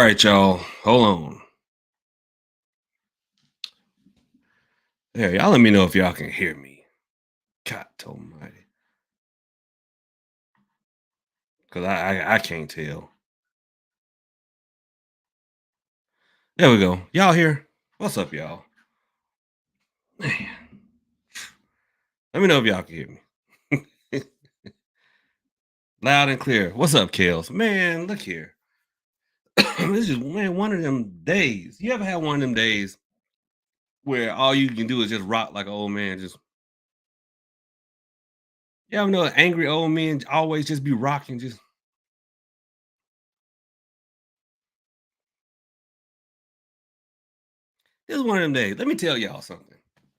right, y'all. Hold on. There, y'all let me know if y'all can hear me. God almighty. Cause I can't tell. There we go. Y'all here? What's up, y'all? Man, let me know if y'all can hear me. Loud and clear. What's up, Kales? Man, look here. This is man, one of them days. You ever had one of them days where all you can do is just rock like an old man? Just you ever know an angry old man always just be rocking, just this is one of them days. Let me tell y'all something.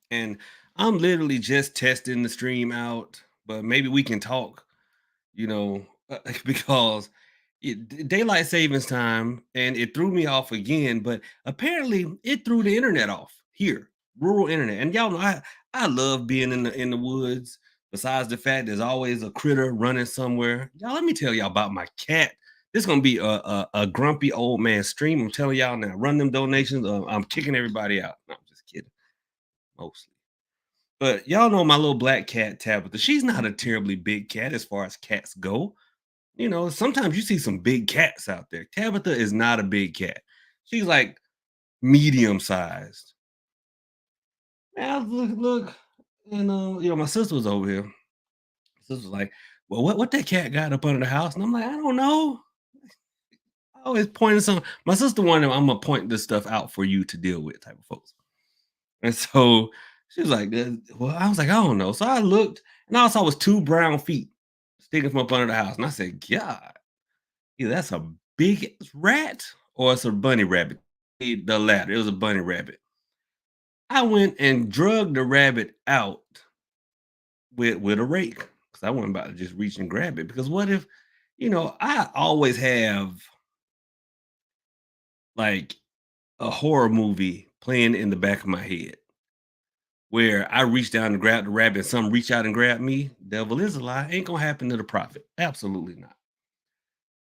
And I'm literally just testing the stream out, but maybe we can talk, you know, because daylight savings time and it threw me off again. But apparently, it threw the internet off here, rural internet. And y'all know I love being in the woods. Besides the fact there's always a critter running somewhere. Y'all, let me tell y'all about my cat. This gonna be a grumpy old man stream. I'm telling y'all now. Run them donations. I'm kicking everybody out. No, I'm just kidding, mostly. But y'all know my little black cat Tabitha. She's not a terribly big cat as far as cats go. You know, sometimes you see some big cats out there. Tabitha is not a big cat. She's like medium sized. Man, look, and my sister was over here. My sister was like, "Well, what that cat got up under the house?" And I'm like, "I don't know." I always pointing some. My sister wanted, I'm gonna point this stuff out for you to deal with, type of folks. And so she was like, well, I was like, I don't know. So I looked and all I saw was two brown feet sticking from up under the house. And I said, God, either that's a big rat or it's a bunny rabbit. The latter. It was a bunny rabbit. I went and drug the rabbit out with a rake because I wasn't about to just reach and grab it. Because what if, I always have like a horror movie playing in the back of my head where I reach down and grab the rabbit and some reach out and grab me, devil is a lie. Ain't gonna happen to the prophet. Absolutely not.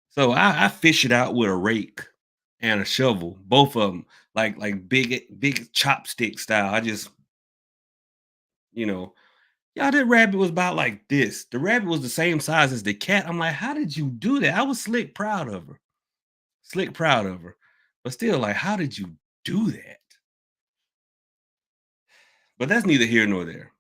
So I fish it out with a rake and a shovel, both of them, like big chopstick style. I just, you know, yeah, that rabbit was about like this. The rabbit was the same size as the cat. I'm like, how did you do that? I was slick proud of her. Slick proud of her. But still, like, how did you do that? But that's neither here nor there.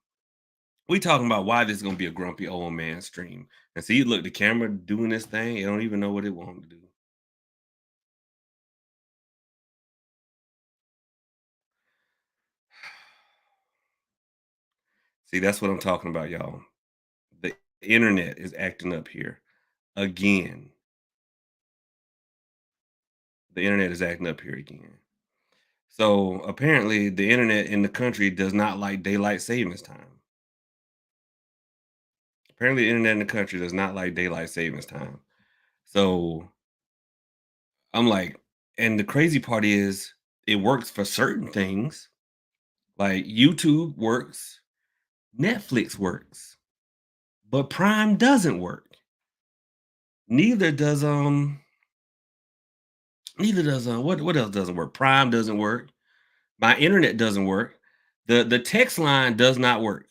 We talking about why this is gonna be a grumpy old man stream. And see, look, the camera doing this thing, it don't even know what it want to do. See, that's what I'm talking about, y'all. The internet is acting up here again. The internet is acting up here again. So apparently, the internet in the country does not like daylight savings time. Apparently, the internet in the country does not like daylight savings time. So I'm like, and the crazy part is, it works for certain things. Like YouTube works, Netflix works, but Prime doesn't work. Neither does what else doesn't work? Prime doesn't work. My internet doesn't work. The text line does not work.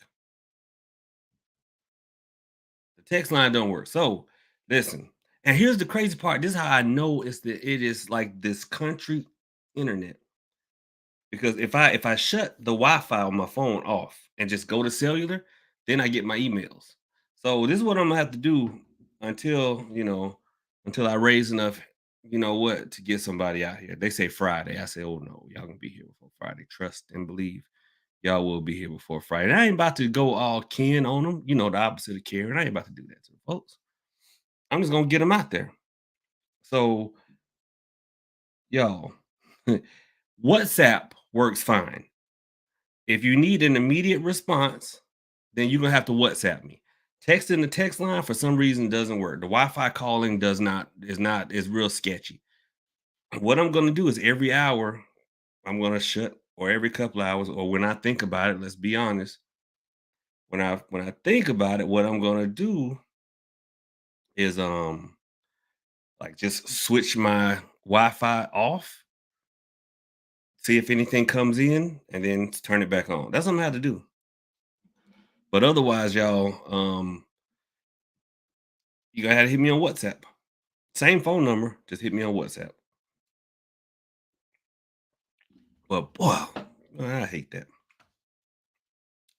The text line don't work. So listen, and here's the crazy part. This is how I know it is like this country internet. Because if I shut the Wi-Fi on my phone off and just go to cellular, then I get my emails. So this is what I'm gonna have to do until until I raise enough, to get somebody out here. They say Friday. I say, oh no, y'all gonna be here before Friday. Trust and believe y'all will be here before Friday. And I ain't about to go all Ken on them, the opposite of Karen. I ain't about to do that to the folks. I'm just gonna get them out there. So y'all, WhatsApp works fine. If you need an immediate response, then you're gonna have to WhatsApp me. Texting the text line for some reason doesn't work. The Wi-Fi calling is real sketchy. What I'm gonna do is every hour I'm gonna shut, or every couple hours, or when I think about it, let's be honest. When I think about it, what I'm gonna do is like just switch my Wi-Fi off, see if anything comes in, and then turn it back on. That's what I'm gonna have to do. But otherwise, y'all, you gotta hit me on WhatsApp. Same phone number, just hit me on WhatsApp. But boy, I hate that.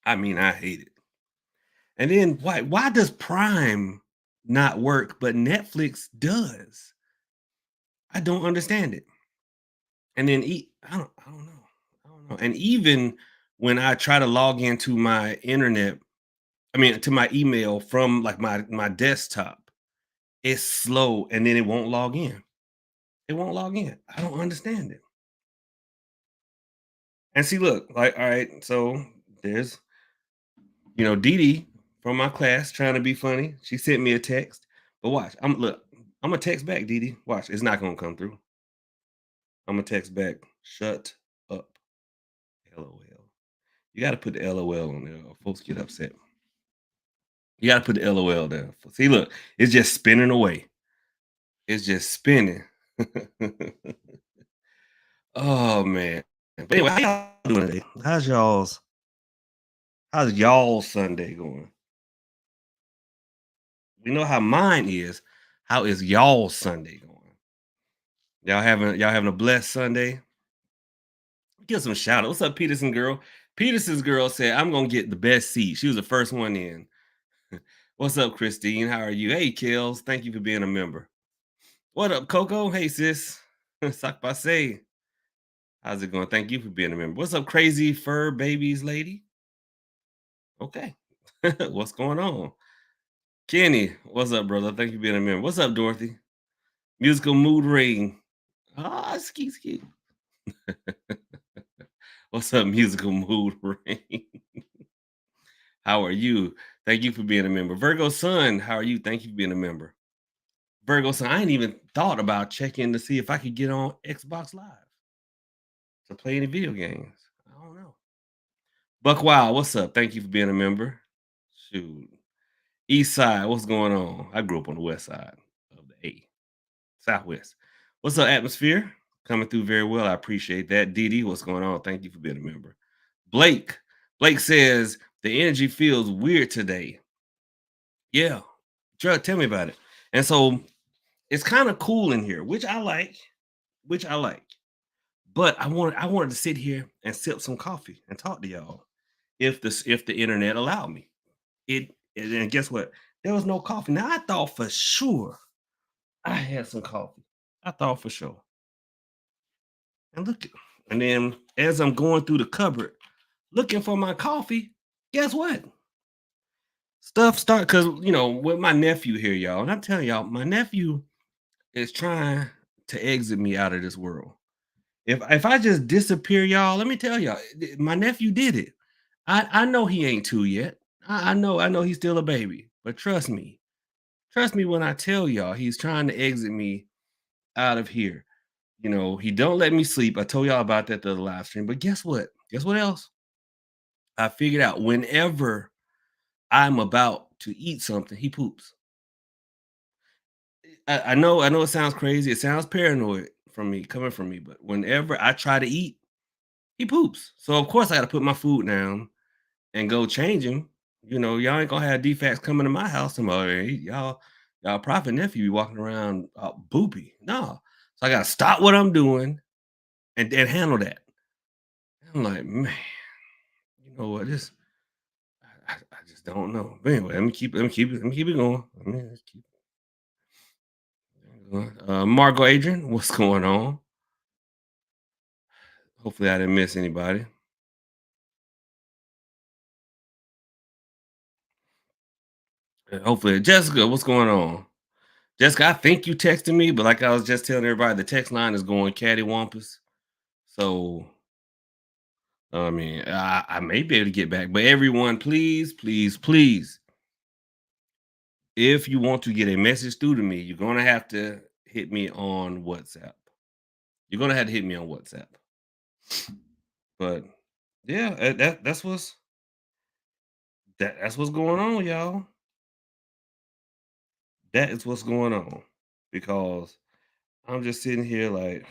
I mean, I hate it. And then why does Prime not work, but Netflix does? I don't understand it. And then I don't know. I don't know. And even when I try to log into my internet, I mean to my email from like my desktop, it's slow and then it won't log in. It won't log in. I don't understand it. And see, look, like, all right, so there's Dee Dee from my class trying to be funny. She sent me a text. But watch, I'm gonna text back, Dee Dee. Watch, it's not gonna come through. I'm gonna text back, shut up, LOL. You gotta put the LOL on there, or folks get upset. You gotta put the LOL there. See, look, it's just spinning away. It's just spinning. Oh man. But anyway, how y'all doing today? How's y'all Sunday going? We know how mine is. How is y'all Sunday going? Y'all having a blessed Sunday? Give some shout out. What's up, Peterson girl? Peterson's girl said, I'm gonna get the best seat. She was the first one in. What's up, Christine? How are you? Hey, Kills. Thank you for being a member. What up, Coco? Hey, sis. Sak say. How's it going? Thank you for being a member. What's up, crazy fur babies lady? Okay. What's going on? Kenny, what's up, brother? Thank you for being a member. What's up, Dorothy? Musical mood ring. Ah, ski ski. What's up, musical mood ring? How are you? Thank you for being a member. Virgo Sun, how are you? Thank you for being a member. Virgo Sun, I ain't even thought about checking to see if I could get on Xbox Live to play any video games. I don't know. Buck Wild, what's up? Thank you for being a member. Shoot. East Side, what's going on? I grew up on the west side of the A. Southwest. What's up, Atmosphere? Coming through very well. I appreciate that. DD, what's going on? Thank you for being a member. Blake. Blake says the energy feels weird today. Yeah. Tell me about it. And so it's kind of cool in here, which I like, which I like. But I wanted to sit here and sip some coffee and talk to y'all if the internet allowed me. And guess what? There was no coffee. Now I thought for sure I had some coffee. I thought for sure. And look, and then as I'm going through the cupboard looking for my coffee, guess what? Stuff start because with my nephew here, y'all, and I'm telling y'all, my nephew is trying to exit me out of this world. If I just disappear, y'all, let me tell y'all, my nephew did it. I know he ain't two yet. I know he's still a baby, but trust me when I tell y'all, he's trying to exit me out of here. He don't let me sleep. I told y'all about that the other live stream. But guess what? Guess what else? I figured out whenever I'm about to eat something, he poops. I know it sounds crazy. It sounds paranoid from me coming from me, but whenever I try to eat, he poops. So of course I got to put my food down and go change him. Y'all ain't gonna have defects coming to my house tomorrow. Y'all prophet nephew be walking around boopy. No. So I gotta stop what I'm doing and handle that. I'm like, man, you know what? I just don't know. But anyway, let me keep it going. Let's keep it going. Margot Adrian, what's going on? Hopefully I didn't miss anybody. Hopefully, Jessica, what's going on? Jessica, I think you texted me, but like I was just telling everybody, the text line is going cattywampus. So I mean, I may be able to get back, but everyone, please, please, please, if you want to get a message through to me, you're gonna have to hit me on WhatsApp. You're gonna have to hit me on WhatsApp. But yeah, that's what's going on, y'all. That is what's going on because I'm just sitting here like,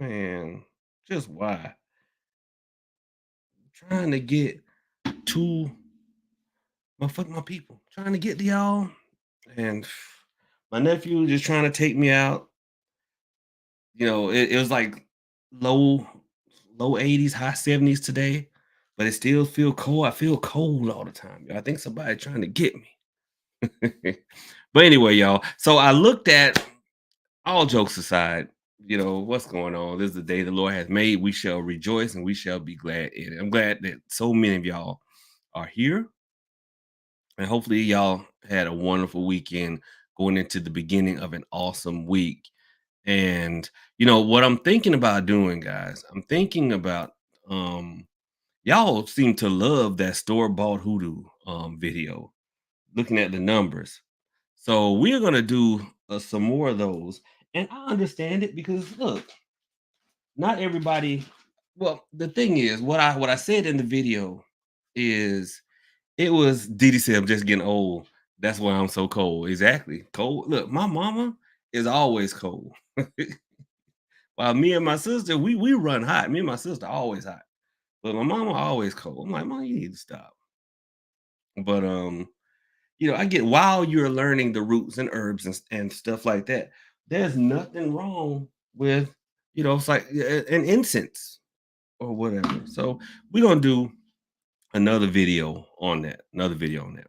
man, just why? Trying to get to my people, trying to get to y'all, and my nephew just trying to take me out. It was like low low 80s, high 70s today, but it still feel cold. I feel cold all the time. I think somebody trying to get me. But anyway, y'all. So I looked at all jokes aside, what's going on. This is the day the Lord has made. We shall rejoice and we shall be glad in it. I'm glad that so many of y'all are here. And hopefully y'all had a wonderful weekend going into the beginning of an awesome week. And what I'm thinking about doing, guys, I'm thinking about y'all seem to love that store-bought hoodoo video, looking at the numbers. So we're gonna do some more of those. And I understand it because look, not everybody. Well, the thing is, what I said in the video is it was Didi said I'm just getting old. That's why I'm so cold. Exactly. Cold. Look, my mama is always cold. While me and my sister, we run hot. Me and my sister always hot. But my mama always cold. I'm like, Mom, you need to stop. But I get while you're learning the roots and herbs and stuff like that, there's nothing wrong with, it's like an incense or whatever. So we're gonna do another video on that. Another video on that.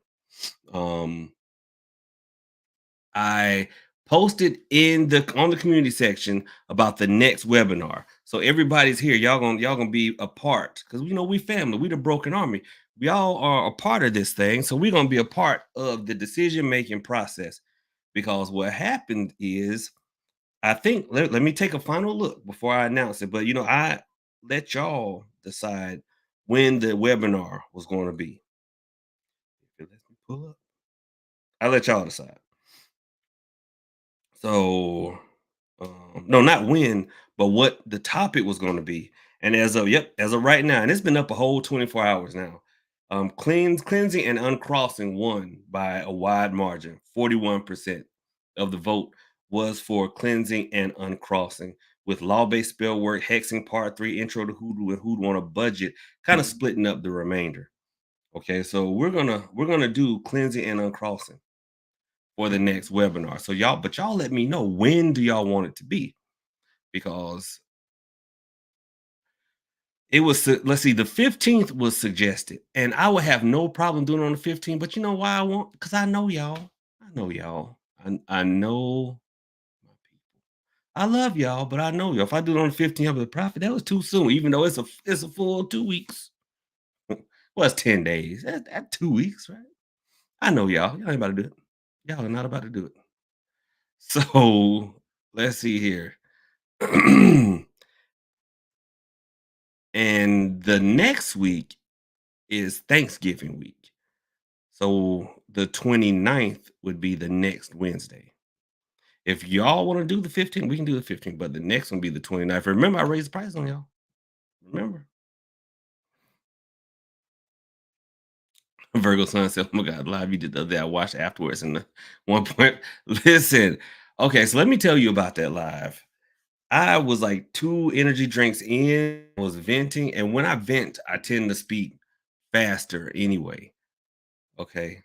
I posted in the on the community section about the next webinar. So everybody's here. Y'all gonna be a part because we family. We the broken army. We all are a part of this thing. So we're gonna be a part of the decision making process. Because what happened is, I think let me take a final look before I announce it. But I let y'all decide when the webinar was going to be. If it lets me pull up, I let y'all decide. So, no, not when, but what the topic was going to be. And as of right now, and it's been up a whole 24 hours now. Cleansing and uncrossing won by a wide margin. 41% of the vote was for cleansing and uncrossing, with law-based spell work, hexing part three, intro to hoodoo, and hoodoo on a budget, kind of splitting up the remainder. Okay, so we're gonna do cleansing and uncrossing for the next webinar. So y'all let me know, when do y'all want it to be? Because let's see, the 15th was suggested, and I would have no problem doing it on the 15th. But you know why I want? Because I know y'all. I know y'all. I know my people. I love y'all, but I know y'all. If I do it on the 15th, I'll be the prophet. That was too soon, even though it's a full 2 weeks. Well, it's 10 days. That's 2 weeks, right? I know y'all. Y'all ain't about to do it. Y'all are not about to do it. So let's see here. And the next week is Thanksgiving week. So the 29th would be the next Wednesday. If y'all want to do the 15th, we can do the 15th, but the next one be the 29th. Remember, I raised the price on y'all. Remember? Virgo Sun said, "Oh my God, live you did the other day. I watched afterwards." And the one point, listen, okay, so let me tell you about that live. I was like 2 energy drinks in, was venting, and when I vent, I tend to speak faster anyway. Okay.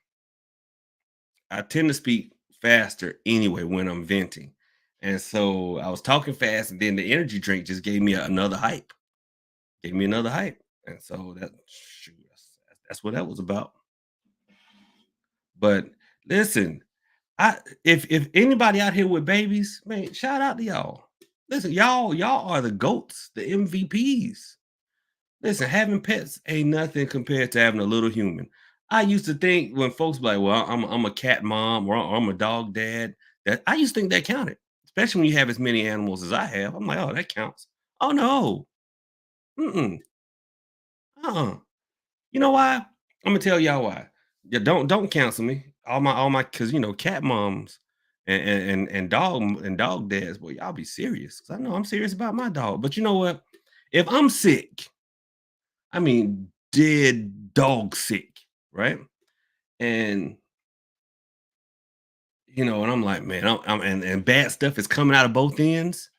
I tend to speak faster anyway when I'm venting. And so I was talking fast, and then the energy drink just gave me another hype. Gave me another hype. And so that's what that was about. But listen, if anybody out here with babies, man, shout out to y'all. Listen, y'all are the goats, the MVPs. Listen, having pets ain't nothing compared to having a little human. I used to think when folks be like, "Well, I'm a cat mom or I'm a dog dad," that I used to think that counted, especially when you have as many animals as I have. I'm like, "Oh, that counts." Oh no, mm-mm, uh-uh. You know why? I'm gonna tell y'all why. Yeah, don't cancel me. All my, because cat moms and dog dads. Boy, y'all be serious. 'Cause I know I'm serious about my dog. But you know what? If I'm sick, I mean, dead dog sick, right? And and I'm like, man, and bad stuff is coming out of both ends.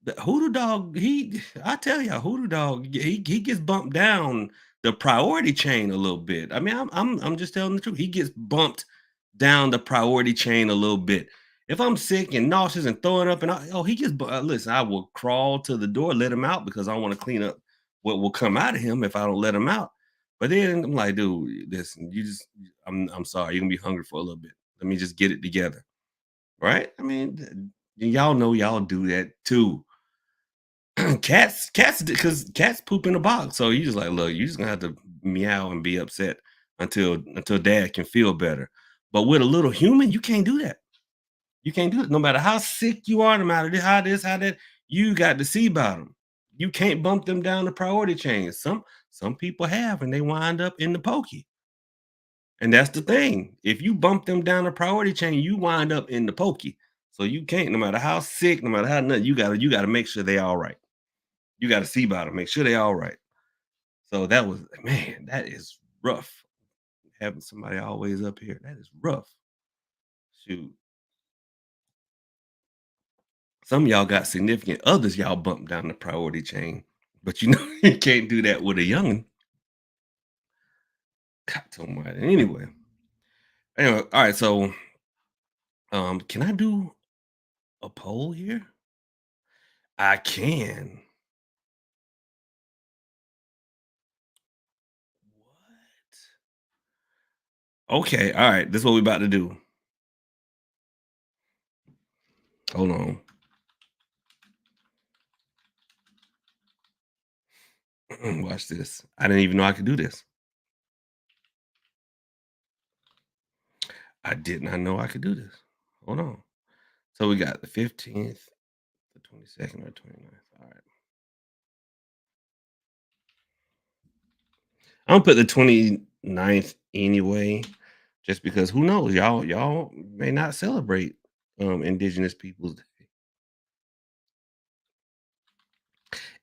The Hoodoo dog, I tell you, Hoodoo dog, he gets bumped down the priority chain a little bit. I mean, I'm just telling the truth. He gets bumped down the priority chain a little bit. If I'm sick and nauseous and throwing up, and he gets listen, I will crawl to the door, let him out because I want to clean up what will come out of him if I don't let him out. But then I'm like, dude, listen, I'm sorry, you're gonna be hungry for a little bit. Let me just get it together, right? I mean, y'all know y'all do that too. Cats, because cats poop in a box. So you just like, look, you just gonna have to meow and be upset until dad can feel better. But with a little human, you can't do that. You can't do it. No matter how sick you are, no matter how this, how that, you got to see about them. You can't bump them down the priority chain. Some people have, and they wind up in the pokey. And that's the thing. If you bump them down the priority chain, you wind up in the pokey. So you can't, no matter how sick, no matter how nothing, you gotta make sure they all right. You gotta see about them, make sure they all right. So that was man, that is rough. Having somebody always up here, that is rough. Shoot. Some of y'all got significant others y'all bump down the priority chain, but you know you can't do that with a young'un. God almighty. Anyway, all right. So, can I do a poll here? I can. What? Okay. All right. This is what we about to do. Hold on. Watch this. I didn't even know I could do this. I did not know I could do this. Hold on. So we got the 15th, the 22nd, or 29th. All right. I'm gonna put the 29th anyway, just because who knows? Y'all may not celebrate Indigenous Peoples Day.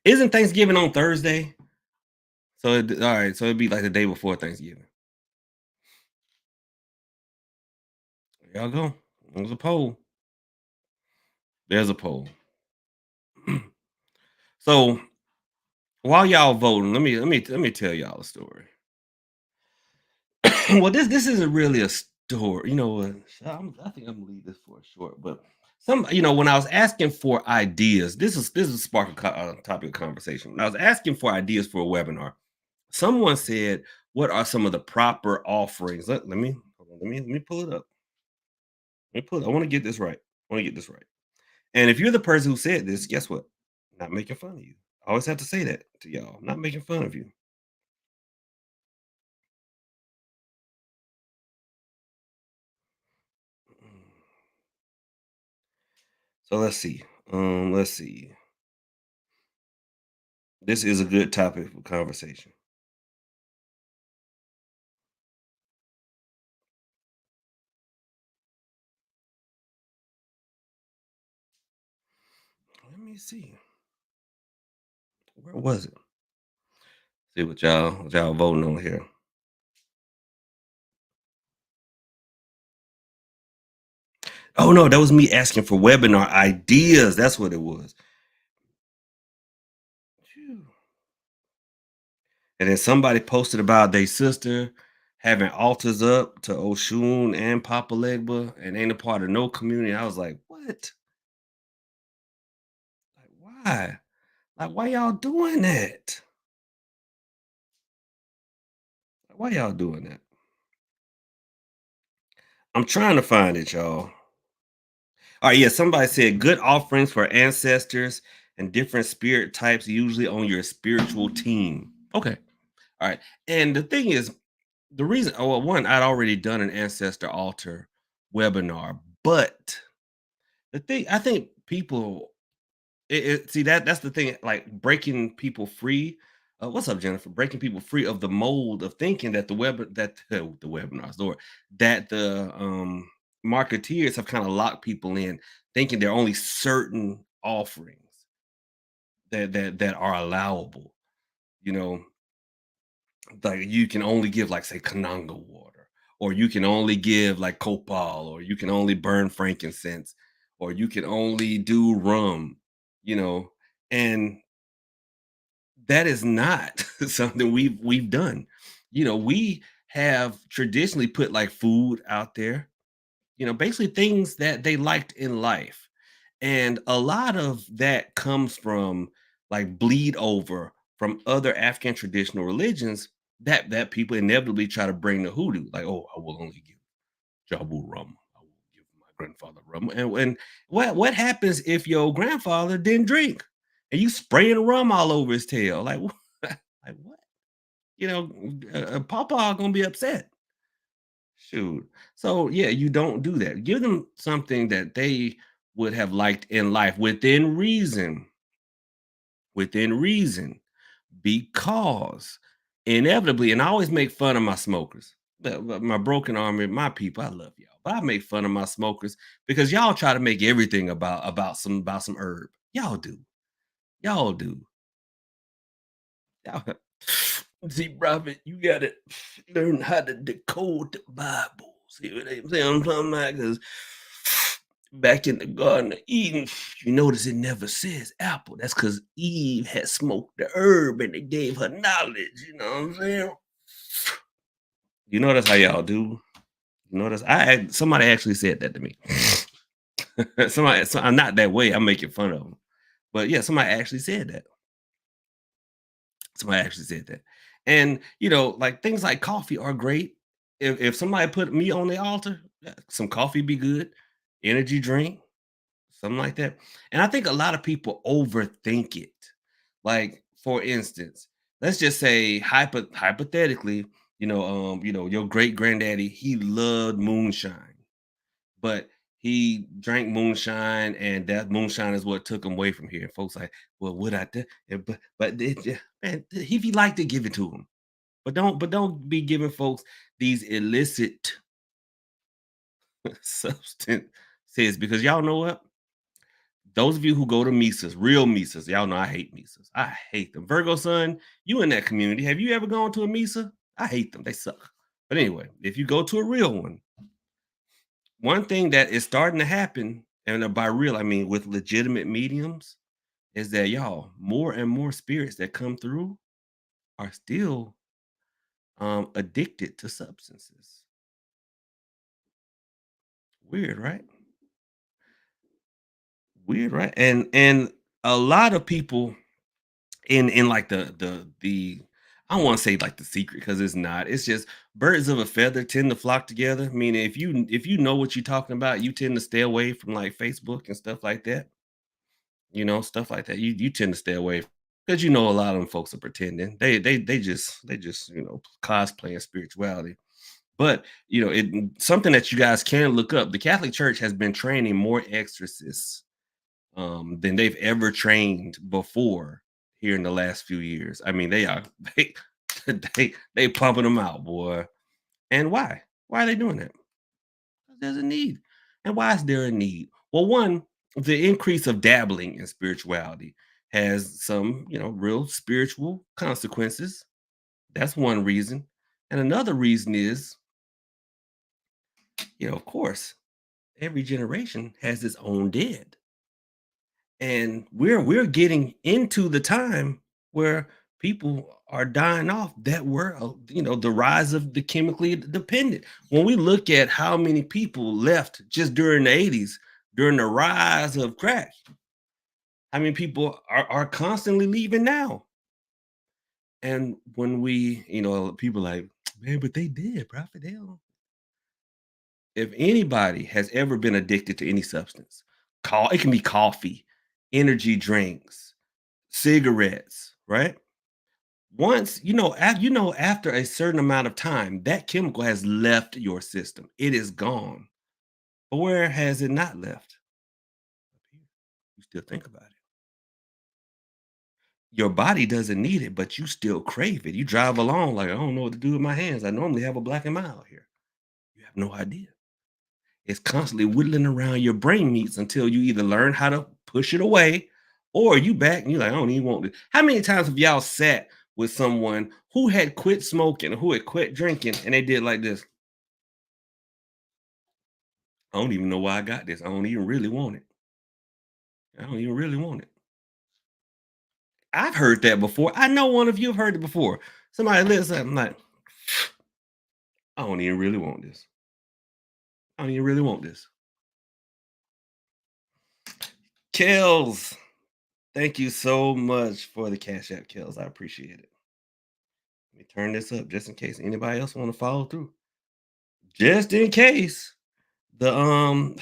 Isn't Thanksgiving on Thursday? So all right, so it'd be like the day before Thanksgiving. There y'all go. There's a poll. There's a poll. So while y'all voting, let me tell y'all a story. Well, this isn't really a story. You know what? I think I'm gonna leave this for a short. But when I was asking for ideas, this is spark a topic of conversation. When I was asking for ideas for a webinar, someone said, "What are some of the proper offerings?" Let me hold on, let me pull it up. Let me pull it. I want to get this right. I want to get this right. And if you're the person who said this, guess what? I'm not making fun of you. I always have to say that to y'all. I'm not making fun of you. So let's see. Let's see. This is a good topic for conversation. Let me see. Where was it? See what y'all voting on here. Oh no, that was me asking for webinar ideas. That's what it was. Phew. And then somebody posted about their sister having altars up to Oshun and Papa Legba and ain't a part of no community. I was like, what? Like, why? Like, why y'all doing that? Like, why y'all doing that? I'm trying to find it, y'all. All right, yeah, somebody said good offerings for ancestors and different spirit types, usually on your spiritual team. Okay. All right. And the thing is, the reason, well, one, I'd already done an ancestor altar webinar, but the thing, I think people, see that's the thing, like breaking people free. What's up, Jennifer? Breaking people free of the mold of thinking that the webinars, Lord, that the marketeers have kind of locked people in, thinking there are only certain offerings that are allowable. You know, like you can only give, like, say, Kananga water, or you can only give like copal, or you can only burn frankincense, or you can only do rum, you know, and that is not something we've done. We have traditionally put like food out there, basically things that they liked in life. And a lot of that comes from like bleed over from other African traditional religions that people inevitably try to bring to hoodoo. Like, oh, I will only give Jabu rum. I will give my grandfather rum. And what happens if your grandfather didn't drink and you spraying rum all over his tail? Like, like what? Papa gonna be upset. Shoot. So yeah, you don't do that. Give them something that they would have liked in life within reason, because inevitably, and I always make fun of my smokers, my broken army, my people. I love y'all, but I make fun of my smokers because y'all try to make everything about some herb. Y'all do. Y'all, see, prophet, you gotta learn how to decode the Bible. See what I'm saying? I'm talking about, 'cause back in the Garden of Eden, you notice it never says apple. That's because Eve had smoked the herb and it gave her knowledge. You know what I'm saying? You notice how y'all do. You notice somebody actually said that to me. I'm not that way. I'm making fun of them, but yeah, somebody actually said that. Somebody actually said that. And like things like coffee are great. If somebody put me on the altar, yeah, some coffee be good. Energy drink, something like that. And I think a lot of people overthink it. Like, for instance, let's just say hypothetically, your great granddaddy, he loved moonshine, but he drank moonshine, and that moonshine is what took him away from here. And folks like, well, what I did, man, if he liked to give it to him, but don't be giving folks these illicit substances, because y'all know what? Those of you who go to misas, real misas, y'all know I hate misas. I hate them. Virgo son, you in that community. Have you ever gone to a misa? I hate them. They suck. But anyway, if you go to a real one thing that is starting to happen, and by real, I mean with legitimate mediums, is that y'all, more and more spirits that come through are still addicted to substances. Weird, right? Weird, right? And a lot of people in like the I don't want to say like the secret, because it's not. It's just birds of a feather tend to flock together. Meaning if you know what you're talking about, you tend to stay away from like Facebook and stuff like that. Stuff like that. You tend to stay away because a lot of them folks are pretending. They just cosplaying spirituality. But something that you guys can look up. The Catholic Church has been training more exorcists than they've ever trained before here in the last few years. I mean, they are they they pumping them out, boy. And why? Why are they doing that? 'Cause there's a need. And why is there a need? Well, one, the increase of dabbling in spirituality has some, real spiritual consequences. That's one reason. And another reason is, of course, every generation has its own dead. And we're getting into the time where people are dying off that were the rise of the chemically dependent. When we look at how many people left just during the 80s, during the rise of crack, how many people are constantly leaving now. And when people like, man, but they did, prophet. If anybody has ever been addicted to any substance, it can be coffee, energy drinks, cigarettes, right? Once, after a certain amount of time, that chemical has left your system. It is gone. But where has it not left? Up here. You still think about it. Your body doesn't need it, but you still crave it. You drive along like, I don't know what to do with my hands. I normally have a black and mild here. You have no idea. It's constantly whittling around your brain meats until you either learn how to push it away, or you back and you're like, I don't even want this. How many times have y'all sat with someone who had quit smoking or who had quit drinking and they did like this? I don't even know why I got this. I don't even really want it. I don't even really want it. I've heard that before. I know one of you have heard it before. Somebody listen, I'm like, I don't even really want this. I don't even really want this. Kels, thank you so much for the Cash App, Kels. I appreciate it. Let me turn this up just in case anybody else want to follow through. Just in case the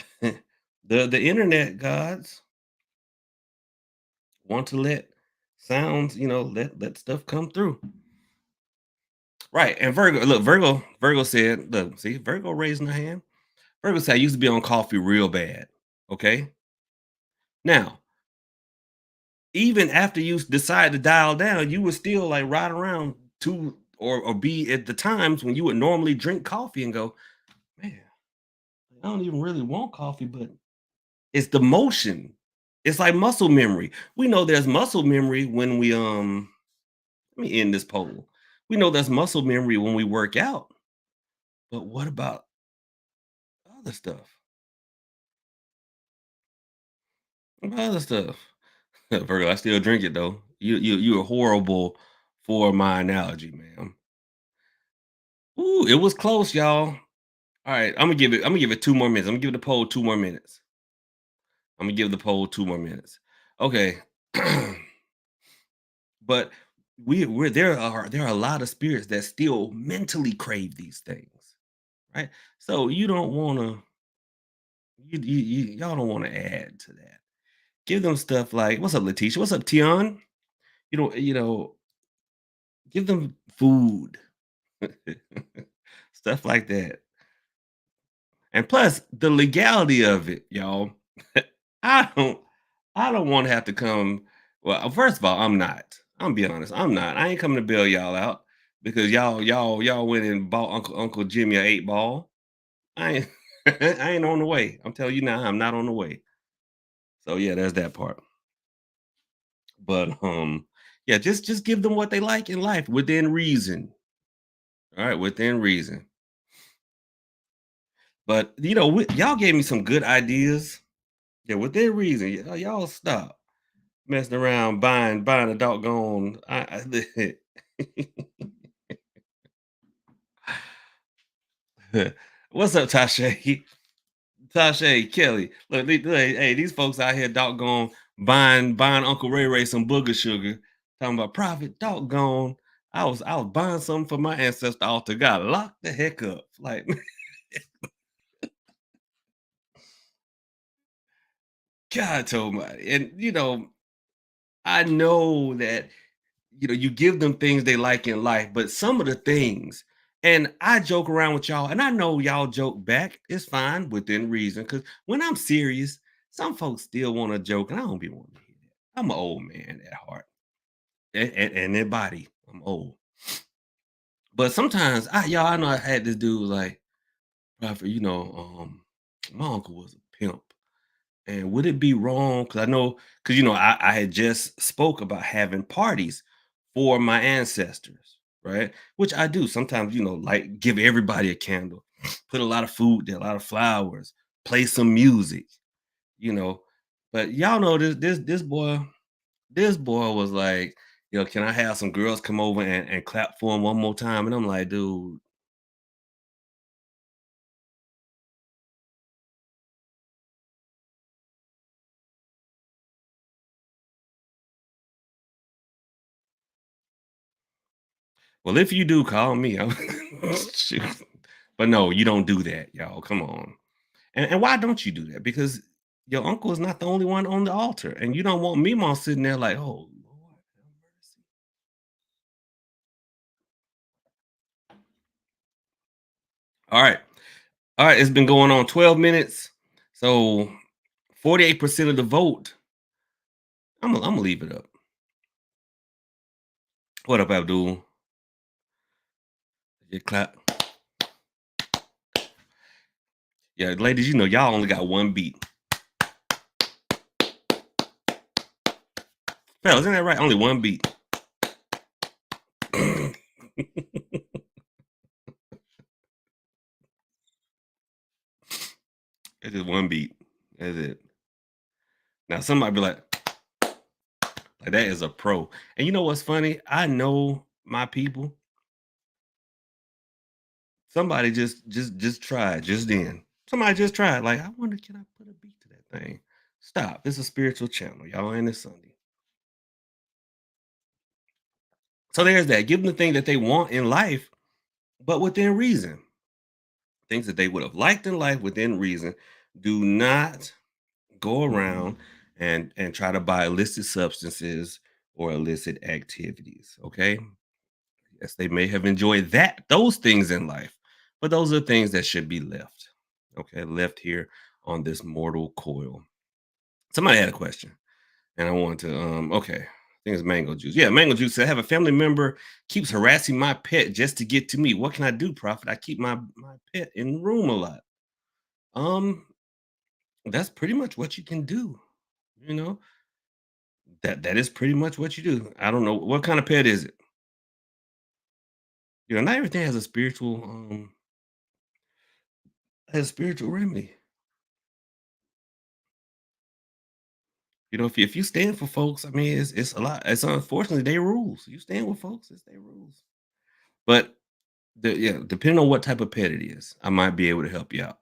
the internet gods want to let sounds, let stuff come through. Right. And Virgo, look, Virgo said, look, see, Virgo raising her hand. Virgo said I used to be on coffee real bad. Okay. Now, even after you decide to dial down, you would still like ride around to or be at the times when you would normally drink coffee and go, man, I don't even really want coffee, but it's the motion. It's like muscle memory. We know there's muscle memory when we let me end this poll. We know there's muscle memory when we work out, but what about other stuff? What about other stuff? Virgo, I still drink it though. You're horrible for my analogy, ma'am. Ooh, it was close, y'all. All right, I'm gonna give it 2 more minutes. I'm gonna give the poll 2 more minutes. I'm gonna give the poll 2 more minutes. Okay. But there are a lot of spirits that still mentally crave these things, right? So you don't wanna y'all don't wanna add to that. Give them stuff like, what's up, Letitia? What's up, Tion? Give them food, stuff like that. And plus the legality of it, y'all. I don't I don't want to have to come. Well, first of all, I'm not. I'm being honest. I'm not. I ain't coming to bail y'all out because y'all went and bought Uncle Jimmy a 8 ball. I ain't I ain't on the way. I'm telling you now, I'm not on the way. So yeah, there's that part. But yeah, just give them what they like in life within reason. All right, within reason. But y'all gave me some good ideas. Yeah, within reason. Y'all stop messing around buying a doggone. What's up, Tasha? Tasha, Kelly. Look, hey, these folks out here doggone buying Uncle Ray Ray some booger sugar. Talking about profit, doggone. I was buying something for my ancestor altar. Got locked the heck up. Like, God told me. And I know that you give them things they like in life, but some of the things, and I joke around with y'all, and I know y'all joke back. It's fine within reason, because when I'm serious, some folks still want to joke, and I don't be wanting to hear that. I'm an old man at heart, and in body, I'm old. But sometimes, I know I had this dude like, Prophet, my uncle was a pimp. And would it be wrong? Because I know, because I had just spoke about having parties for my ancestors, right? Which I do sometimes. Like give everybody a candle, put a lot of food there, a lot of flowers, play some music, you know. But y'all know this boy was like, can I have some girls come over and clap for him one more time? And I'm like, dude, well, if you do, call me. Shoot. But no, you don't do that, y'all. Come on. And why don't you do that? Because your uncle is not the only one on the altar, and you don't want Mima sitting there like, "Oh, Lord have mercy." All right. All right, it's been going on 12 minutes. So 48% of the vote. I'm gonna leave it up. What up, Abdul? You clap. Yeah, ladies, y'all only got one beat. Fellas, isn't that right? Only one beat. It's just one beat. That's it. Now somebody be like that is a pro. And you know what's funny? I know my people. Somebody just tried just then. Somebody just tried. Like, I wonder, can I put a beat to that thing? Stop. It's a spiritual channel, y'all, and it's Sunday. So there's that. Give them the thing that they want in life, but within reason. Things that they would have liked in life within reason. Do not go around and try to buy illicit substances or illicit activities. Okay. Yes, they may have enjoyed those things in life, but those are things that should be left. Okay, left here on this mortal coil. Somebody had a question, and I wanted to okay. I think it's mango juice. Yeah, mango juice. I have a family member keeps harassing my pet just to get to me. What can I do, Prophet? I keep my pet in the room a lot. Um, that's pretty much what you can do. You know, that is pretty much what you do. I don't know what kind of pet is it. You know, not everything has a spiritual remedy. You know, if you stand for folks, I mean, it's a lot. It's unfortunately their rules. You stand with folks, it's their rules. But yeah, depending on what type of pet it is, I might be able to help you out.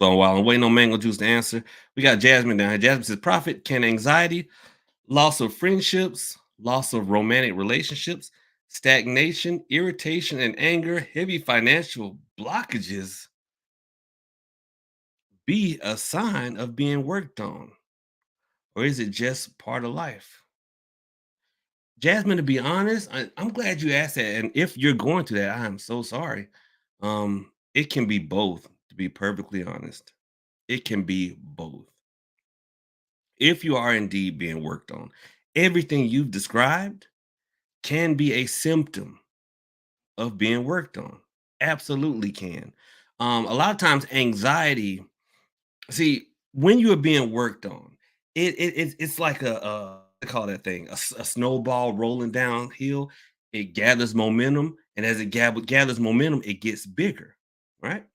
So while I'm waiting on Mango Juice to answer, we got Jasmine down here. Jasmine says, "Prophet, can anxiety, loss of friendships, loss of romantic relationships, stagnation, irritation, and anger, heavy financial blockages be a sign of being worked on, or is it just part of life?" Jasmine, to be honest, I'm glad you asked that. And if you're going through that, I am so sorry. It can be both, to be perfectly honest. It can be both. If you are indeed being worked on, everything you've described can be a symptom of being worked on. Absolutely can. A lot of times, anxiety. See, when you're being worked on, it's like they call that thing a snowball rolling downhill. It gathers momentum, and as it gathers momentum, it gets bigger. Right?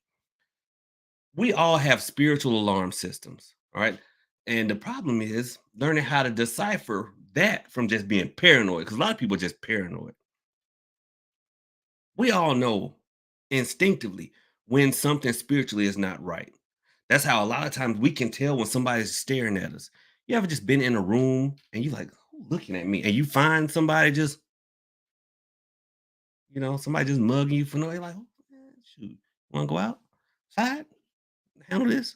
We all have spiritual alarm systems. All right, and the problem is learning how to decipher that from just being paranoid. Because a lot of people are just paranoid. We all know instinctively when something spiritually is not right. That's how a lot of times we can tell when somebody's staring at us. You ever just been in a room and you like, who looking at me? And you find somebody just, somebody just mugging you for no, you're like, "Oh, man, shoot, want to go outside, handle this?"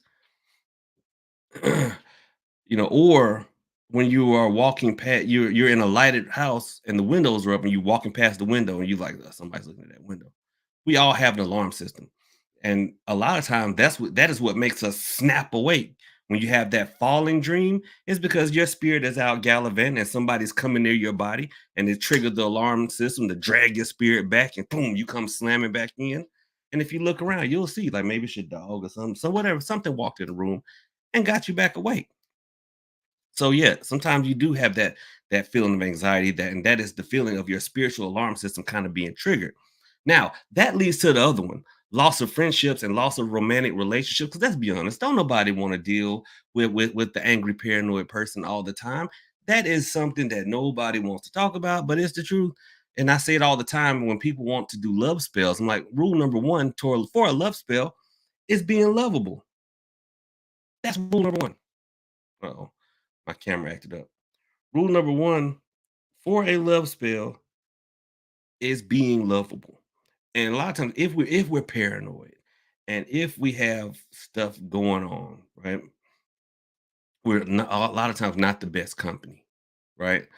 Or when you are walking past, you're in a lighted house and the windows are up and you're walking past the window and you like, "Oh, somebody's looking at that window." We all have an alarm system. And a lot of times that is what makes us snap awake. When you have that falling dream, is because your spirit is out gallivanting and somebody's coming near your body and it triggered the alarm system to drag your spirit back and boom, you come slamming back in. And if you look around, you'll see like maybe it's your dog or something. So whatever, something walked in the room and got you back awake. So yeah, sometimes you do have that feeling of anxiety and that is the feeling of your spiritual alarm system kind of being triggered. Now, that leads to the other one, loss of friendships and loss of romantic relationships. Because let's be honest, don't nobody want to deal with the angry paranoid person all the time. That is something that nobody wants to talk about, but it's the truth. And I say it all the time when people want to do love spells. I'm like, rule number one for a love spell is being lovable. That's rule number one. Uh-oh, my camera acted up. Rule number one for a love spell is being lovable. And a lot of times, if we're paranoid and if we have stuff going on, right, we're not, a lot of times not the best company, right?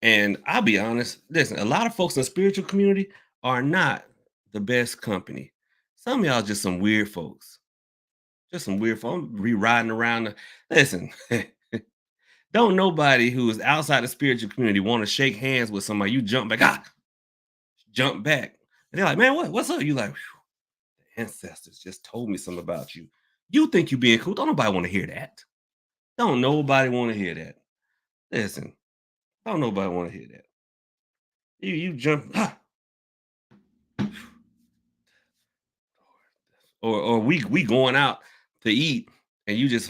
And I'll be honest, listen, a lot of folks in the spiritual community are not the best company. Some of y'all just some weird folks, just some weird folks. I'm riding around. Listen, don't nobody who is outside the spiritual community want to shake hands with somebody. You jump back, jump back. And they're like, "Man, what's up?" You like, ancestors just told me something about you. You think you being cool. Don't nobody want to hear that. Don't nobody want to hear that. Listen, don't nobody want to hear that. You jump, or we going out. to eat, and you just,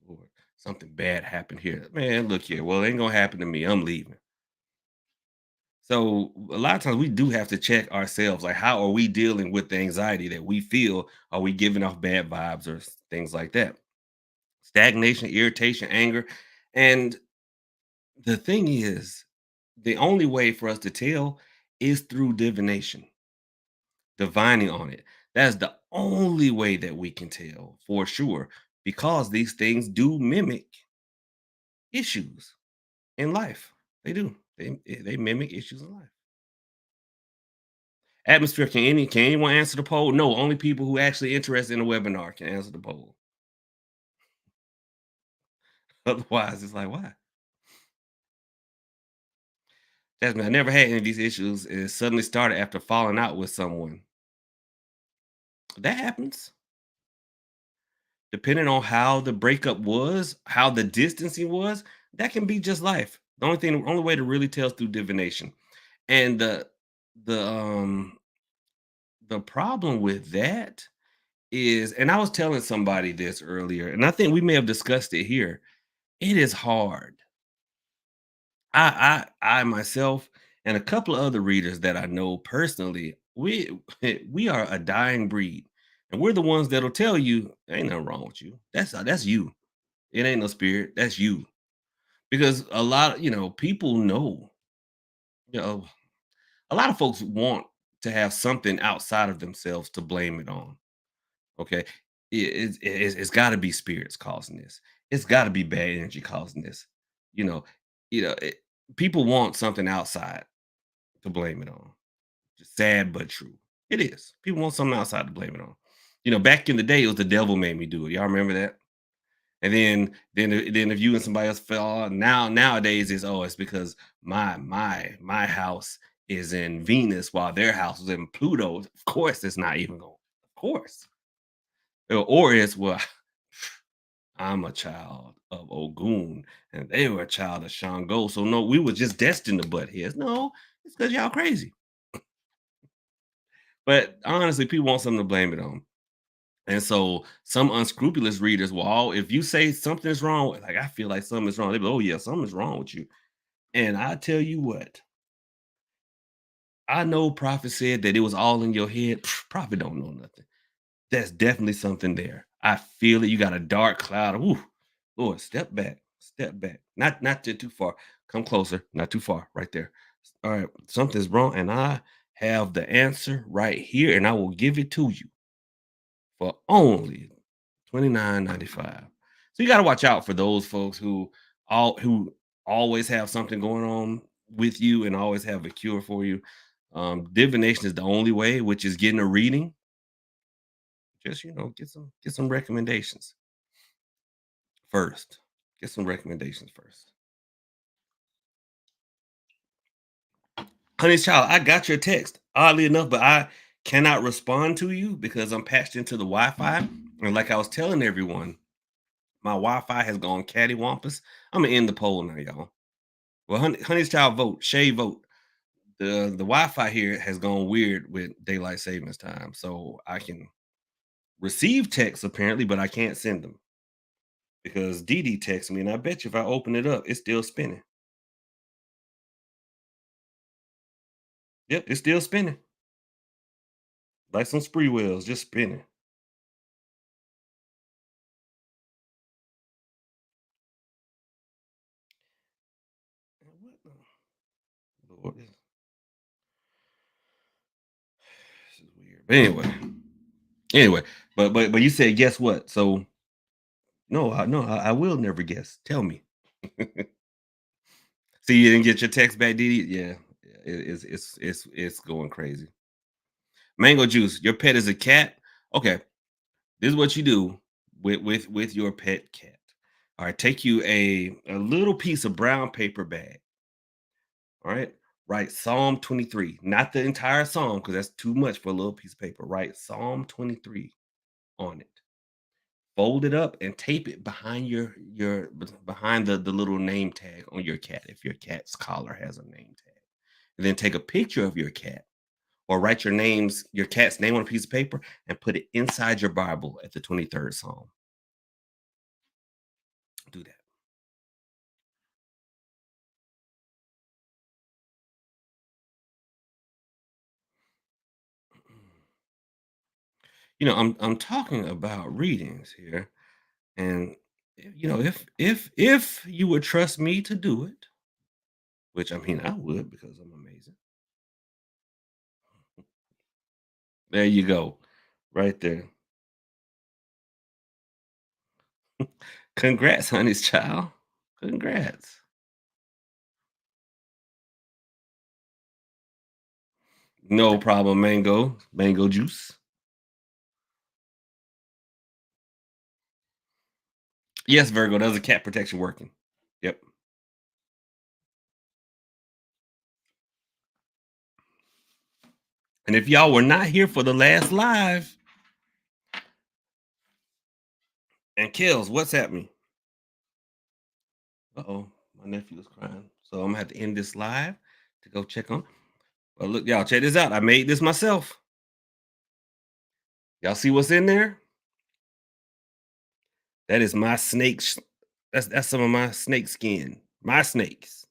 Lord, something bad happened here. Man, look here. Well, it ain't gonna happen to me. I'm leaving. So a lot of times we do have to check ourselves. Like, how are we dealing with the anxiety that we feel? Are we giving off bad vibes or things like that? Stagnation, irritation, anger. And the thing is, the only way for us to tell is through divination, divining on it. That's the only way that we can tell for sure, because these things do mimic issues in life. They do. They mimic issues in life. Atmosphere, can anyone answer the poll? No, only people who actually interested in the webinar can answer the poll. Otherwise, it's like, why? Jasmine, I never had any of these issues, and it suddenly started after falling out with someone. That happens. Depending on how the breakup was, how the distancing was, that can be just life. The only way to really tell is through divination. And the the problem with that is, and I was telling somebody this earlier, and I think we may have discussed it here. It is hard. I myself and a couple of other readers that I know personally, we are a dying breed, and we're the ones that'll tell you ain't nothing wrong with you. That's you. It ain't no spirit. That's you. Because a lot, people know. You know, a lot of folks want to have something outside of themselves to blame it on. Okay, it's got to be spirits causing this. It's got to be bad energy causing this. You know, you know, it, people want something outside to blame it on. Just sad but true. It is. People want something outside to blame it on. Back in the day, it was the devil made me do it. Y'all remember that? And then if you and somebody else fell out, nowadays it's because my house is in Venus while their house is in Pluto. Of course, it's not even going. Of course. Or it's, well, I'm a child of Ogun and they were a child of Shango. So no, we were just destined to butt heads. No, it's because y'all crazy. But honestly, people want something to blame it on. And so some unscrupulous readers will all, if you say something's wrong, like, I feel like something's wrong, they be, oh yeah, something's wrong with you. And I tell you what, I know Prophet said that it was all in your head. Prophet don't know nothing. That's definitely something there. I feel it. You got a dark cloud. Ooh, Lord, step back, step back. Not too far. Come closer. Not too far. Right there. All right, something's wrong, and I have the answer right here, and I will give it to you for only 29.95. So you got to watch out for those folks who always have something going on with you and always have a cure for you. Divination is the only way, which is getting a reading. Just get some recommendations first. Get some recommendations first. Honey's child, I got your text. Oddly enough, but I cannot respond to you because I'm patched into the Wi-Fi. And like I was telling everyone, my Wi-Fi has gone cattywampus. I'm gonna end the poll now, y'all. Well, Honey's child, vote. Shay, vote. The Wi-Fi here has gone weird with daylight savings time, so I can receive texts apparently, but I can't send them because Dee texts me, and I bet you if I open it up, it's still spinning. Yep, it's still spinning like some spree wheels, just spinning. What the Lord, this is weird. But anyway, but you said guess what? So no, I will never guess. Tell me. See, you didn't get your text back, Dee. Yeah, it's going crazy. Mango juice. Your pet is a cat. Okay, this is what you do with your pet cat. All right, take you a little piece of brown paper bag. All right, write Psalm 23, not the entire psalm because that's too much for a little piece of paper. Write Psalm 23 on it. Fold it up and tape it behind behind the little name tag on your cat if your cat's collar has a name tag. And then take a picture of your cat or write your cat's name on a piece of paper and put it inside your Bible at the 23rd Psalm. Do that. I'm talking about readings here, and if you would trust me to do it, which I mean I would because I'm amazing. There you go, right there. Congrats, honey's child. Congrats. No problem, mango juice. Yes, Virgo, there's a cat protection working. Yep. And if y'all were not here for the last live, and Kills, what's happening? Uh-oh, my nephew is crying. So I'm gonna have to end this live to go check on. But look, y'all, check this out. I made this myself. Y'all see what's in there? That is my snake. That's some of my snake skin. My snakes,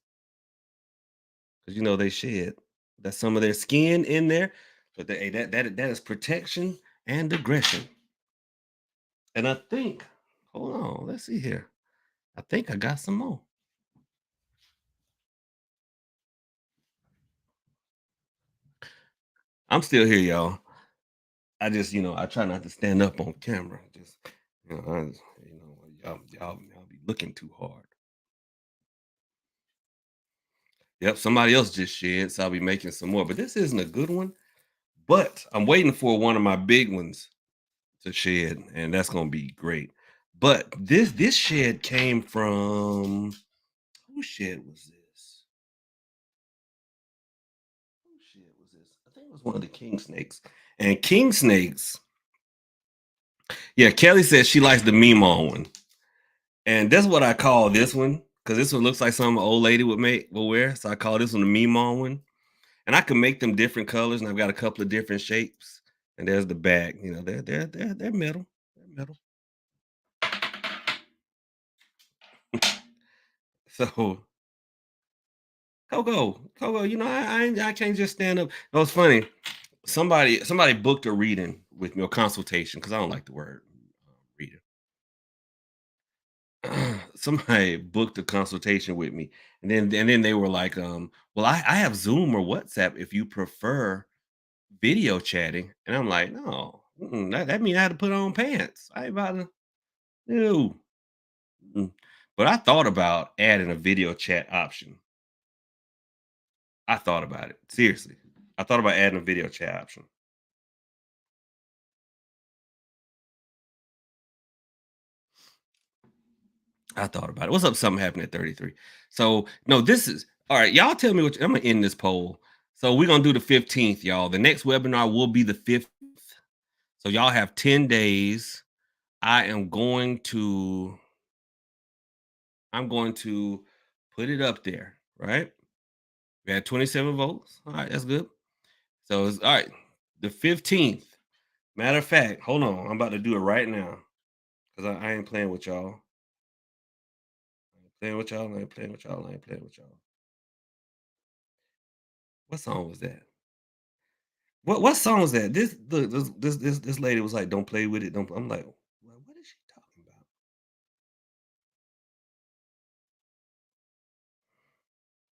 because they shed. That's some of their skin in there. But hey, that is protection and aggression. And I think, hold on, let's see here. I think I got some more. I'm still here, y'all. I just, I try not to stand up on camera. Just, y'all be looking too hard. Yep, somebody else just shed, so I'll be making some more. But this isn't a good one. But I'm waiting for one of my big ones to shed, and that's gonna be great. But this shed came from whose shed was this? Whose shed was this? I think it was one of the king snakes. And king snakes, yeah, Kelly says she likes the Mimo one. And that's what I call this one, because this one looks like something an old lady will wear. So I call this one the Mimo one. And I can make them different colors, and I've got a couple of different shapes. And there's the back. They're metal. They're metal. So Coco, I can't just stand up. It was funny. Somebody booked a reading with me, or consultation, because I don't like the word reading. Somebody booked a consultation with me, and then they were like, well, I have Zoom or WhatsApp if you prefer video chatting. And I'm like, no, that means I had to put on pants. I ain't about to no. Mm. But I thought about adding a video chat option. I thought about it. Seriously. I thought about adding a video chat option. I thought about it. What's up? Something happened at 33. So no, this is all right. Y'all tell me I'm gonna end this poll. So we're gonna do the 15th, y'all. The next webinar will be the 5th. So y'all have 10 days. I am going to I'm going to put it up there, right? We had 27 votes. All right, that's good. So it's all right. The 15th. Matter of fact, hold on. I'm about to do it right now. Because I ain't playing with y'all. I ain't playing with y'all. I ain't playing with y'all. I ain't playing with y'all. What song was that? What song was that? This lady was like, "Don't play with it." Don't. I'm like, what is she talking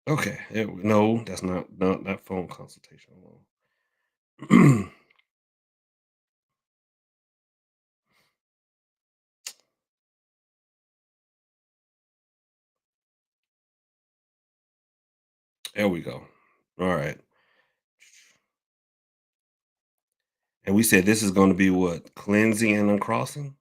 about? Okay, no, that's not phone consultation. Hold on. There we go. All right, and we said this is going to be what, cleansing and uncrossing.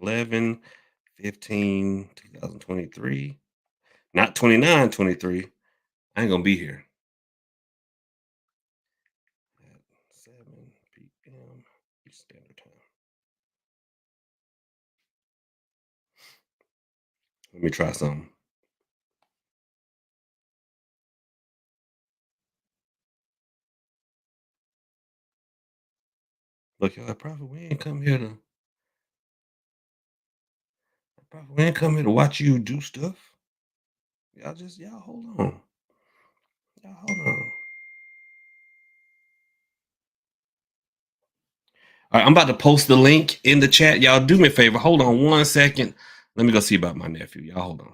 11, 15, 2023. Not 29, 23. I ain't gonna be here at 7 p.m. Eastern Standard Time. Let me try something. Look, y'all, Prophet, we ain't come here to Prophet, we ain't come here to watch you do stuff. Y'all hold on. Y'all hold on. All right, I'm about to post the link in the chat. Y'all do me a favor. Hold on 1 second. Let me go see about my nephew. Y'all hold on.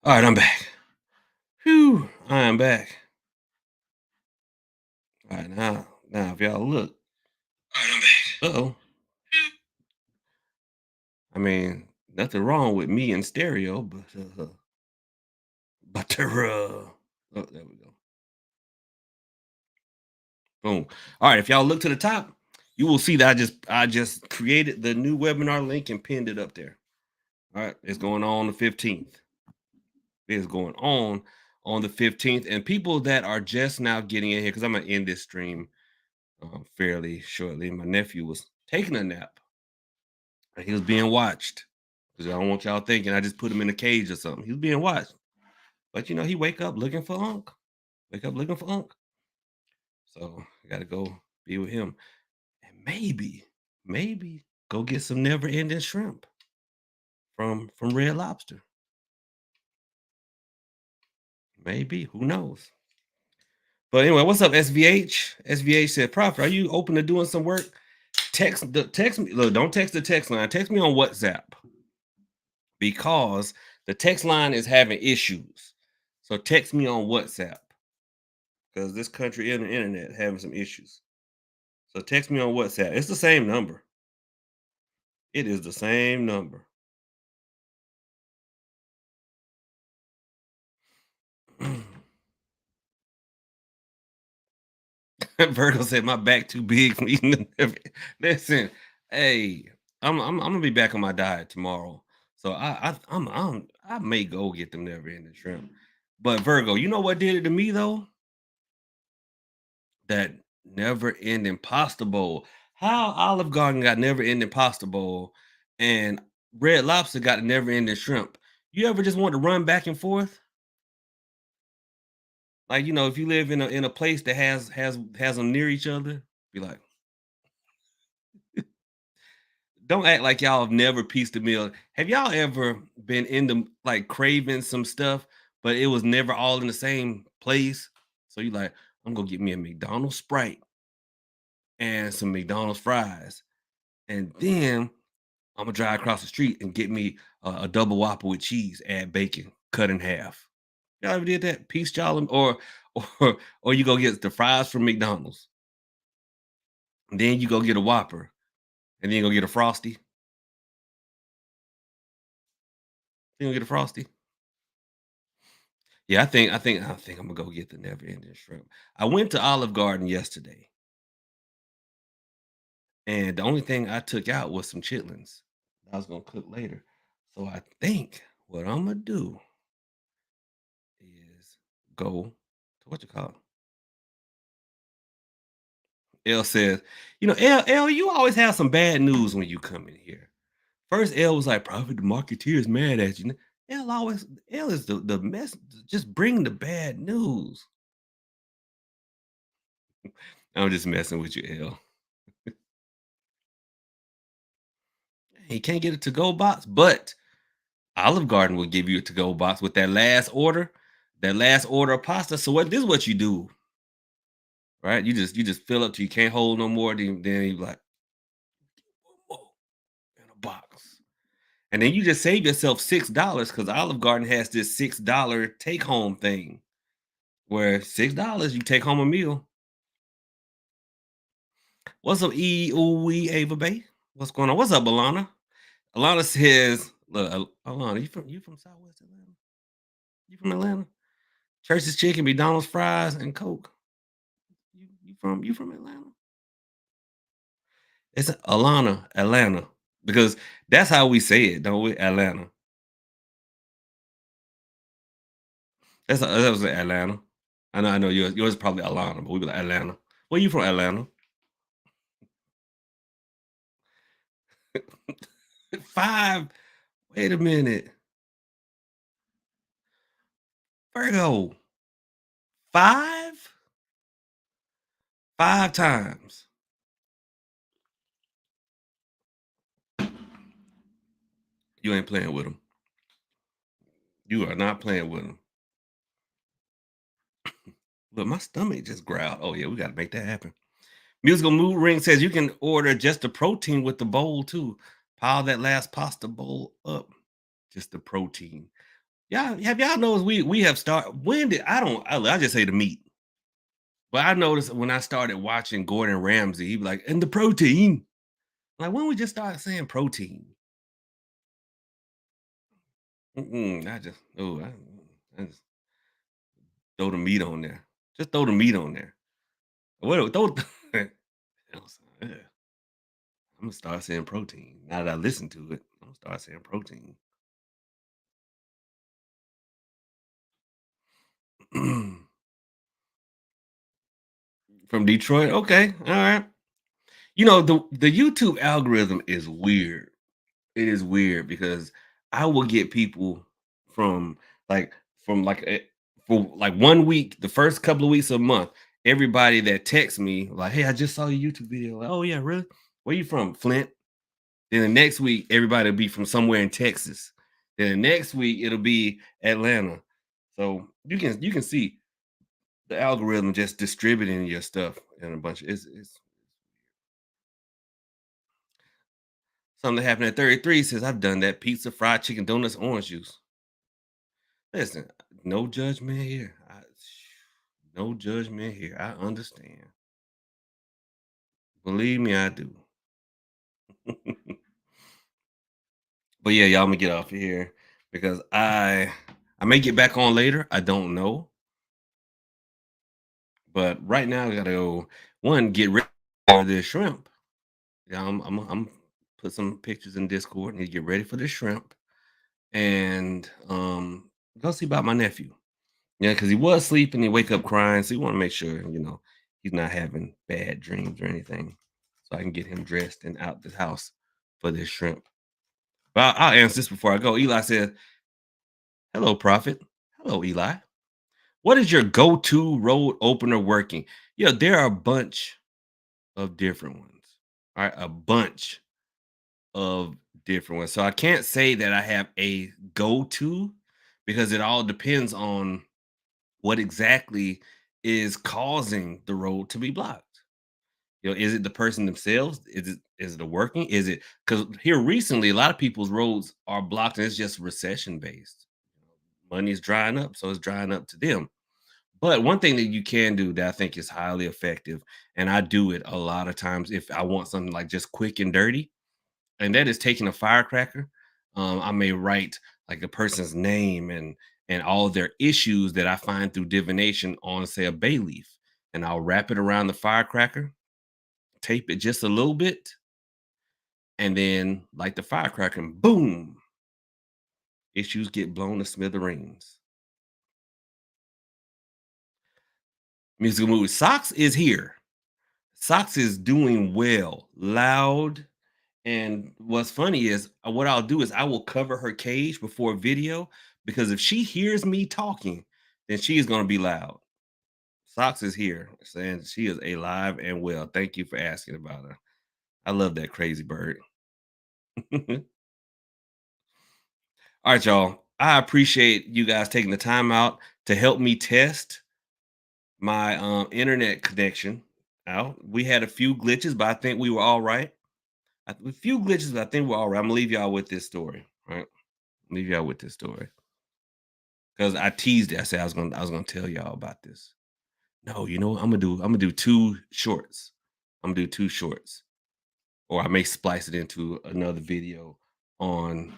All right, I'm back. Whew, I am back. All right, now if y'all look. All right, I'm back. Uh-oh. I mean, nothing wrong with me in stereo, but oh, there we go. Boom. All right, if y'all look to the top, you will see that I just created the new webinar link and pinned it up there. All right, it's going on the 15th. It's going on the 15th. And people that are just now getting in here, because I'm gonna end this stream fairly shortly. My nephew was taking a nap and he was being watched. Because I don't want y'all thinking I just put him in a cage or something. He was being watched. But he wake up looking for Unc. Wake up looking for Unc. So I gotta go be with him. And maybe go get some never ending shrimp from Red Lobster. Maybe. Who knows? But anyway, what's up, SVH? SVH said, Prophet, are you open to doing some work? Text me. Look, don't text the text line. Text me on WhatsApp because the text line is having issues. So text me on WhatsApp because this country and the internet having some issues. So text me on WhatsApp. It's the same number. It is the same number. Virgo said, "My back too big for eating." Listen, hey, I'm gonna be back on my diet tomorrow, so I may go get them never ending shrimp. But Virgo, you know what did it to me though? That never ending pasta bowl. How Olive Garden got never ending pasta bowl, and Red Lobster got never ending shrimp. You ever just want to run back and forth? Like, if you live in a place that has them near each other, be like, don't act like y'all have never pieced a meal. Have y'all ever been into like craving some stuff, but it was never all in the same place? So you like, I'm gonna get me a McDonald's Sprite and some McDonald's fries, and then I'm gonna drive across the street and get me a double whopper with cheese, add bacon, cut in half. Y'all ever did that? Piece y'all, or you go get the fries from McDonald's, and then you go get a Whopper, and then you go get a Frosty. Then you get a Frosty. Yeah, I think I'm gonna go get the never ending shrimp. I went to Olive Garden yesterday, and the only thing I took out was some chitlins I was gonna cook later. So I think what I'm gonna do is go to what you call it. L says, L, you always have some bad news when you come in here. First, L was like, Prophet the Marketeer is mad at you. L is the mess, just bring the bad news. I'm just messing with you, L. He can't get a to-go box, but Olive Garden will give you a to-go box with that last order of pasta. So this is what you do, right? You just fill up till you can't hold no more. Then you like, whoa, in a box. And then you just save yourself $6 because Olive Garden has this $6 take home thing where $6 you take home a meal. What's up, Ava Bay? What's going on? What's up, Alana? Alana says, look, Alana, you from Southwest Atlanta? You from Atlanta? Church's Chicken, McDonald's fries, and Coke. You from Atlanta? It's Alana, Atlanta, because that's how we say it, don't we? Atlanta. That was Atlanta. I know yours is probably Alana, but we be like Atlanta. Where you from, Atlanta? Five. Wait a minute, Virgo. Five, 5 times. You ain't playing with them. You are not playing with them. But my stomach just growled. Oh yeah, we got to make that happen. Musical Mood Ring says you can order just the protein with the bowl too. Pile that last pasta bowl up. Just the protein. Yeah, have y'all noticed we have started when did I just say the meat. But I noticed when I started watching Gordon Ramsay, he be like, and the protein. Like when we just started saying protein. I just I just throw the meat on there. Just throw the meat on there. What throw I'm gonna start saying protein. Now that I listen to it, I'm gonna start saying protein. From Detroit. Okay, all right. The YouTube algorithm is weird. It is weird because I will get people from like from like a, for like 1 week, the first couple of weeks of a month, everybody that texts me like, "Hey, I just saw your YouTube video." Like, "Oh yeah, really? Where you from, Flint?" Then the next week, everybody will be from somewhere in Texas. Then the next week, it'll be Atlanta. So you can see the algorithm just distributing your stuff in a bunch. It's something that happened at 33 says I've done that pizza, fried chicken, donuts, orange juice. Listen, no judgment here. No judgment here. I understand. Believe me, I do. But yeah, y'all, I'ma get off of here because I may get back on later. I don't know. But right now I gotta go one, get ready for this shrimp. Yeah, I'm put some pictures in Discord and get ready for the shrimp and go see about my nephew. Yeah, because he was sleeping, he wake up crying. So you want to make sure, he's not having bad dreams or anything. So I can get him dressed and out the house for this shrimp. But I'll answer this before I go. Eli said, "Hello, Prophet. Hello, Eli. What is your go-to road opener working?" Yeah, there are a bunch of different ones. All right, a bunch of different ones. So I can't say that I have a go-to because it all depends on what exactly is causing the road to be blocked. Is it the person themselves? Is it the working? Is it because here recently a lot of people's roads are blocked and it's just recession based. Money is drying up, so it's drying up to them. But one thing that you can do that I think is highly effective, and I do it a lot of times if I want something like just quick and dirty, and that is taking a firecracker. I may write like a person's name and all their issues that I find through divination on, say, a bay leaf, and I'll wrap it around the firecracker, tape it just a little bit, and then light the firecracker, and boom, issues get blown to smithereens. Musical movie Socks is here. Socks is doing well, loud. And what's funny is what I'll do is I will cover her cage before video because if she hears me talking, then she is going to be loud. Socks is here saying she is alive and well. Thank you for asking about her. I love that crazy bird. All right, y'all. I appreciate you guys taking the time out to help me test my internet connection out. We had a few glitches, but I think we were all right. A few glitches, but I think we're all right. I'm gonna leave y'all with this story. Right, leave y'all with this story. Because I teased it. I said I was gonna tell y'all about this. No, you know what? I'm gonna do two shorts. I'm gonna do two shorts. Or I may splice it into another video on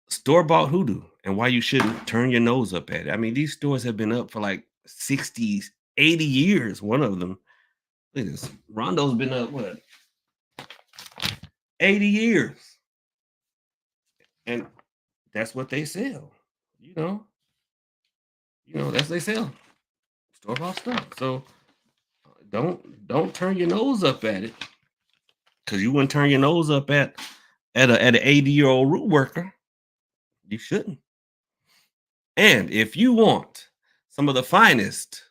store-bought hoodoo and why you shouldn't turn your nose up at it. I mean, these stores have been up for like 60, 80 years. One of them. Look at this. Rondo's been up what? 80 years. And that's what they sell. You know, that's they sell. Store-bought stuff. So don't turn your nose up at it because you wouldn't turn your nose up at an 80-year-old root worker. You shouldn't. And if you want some of the finest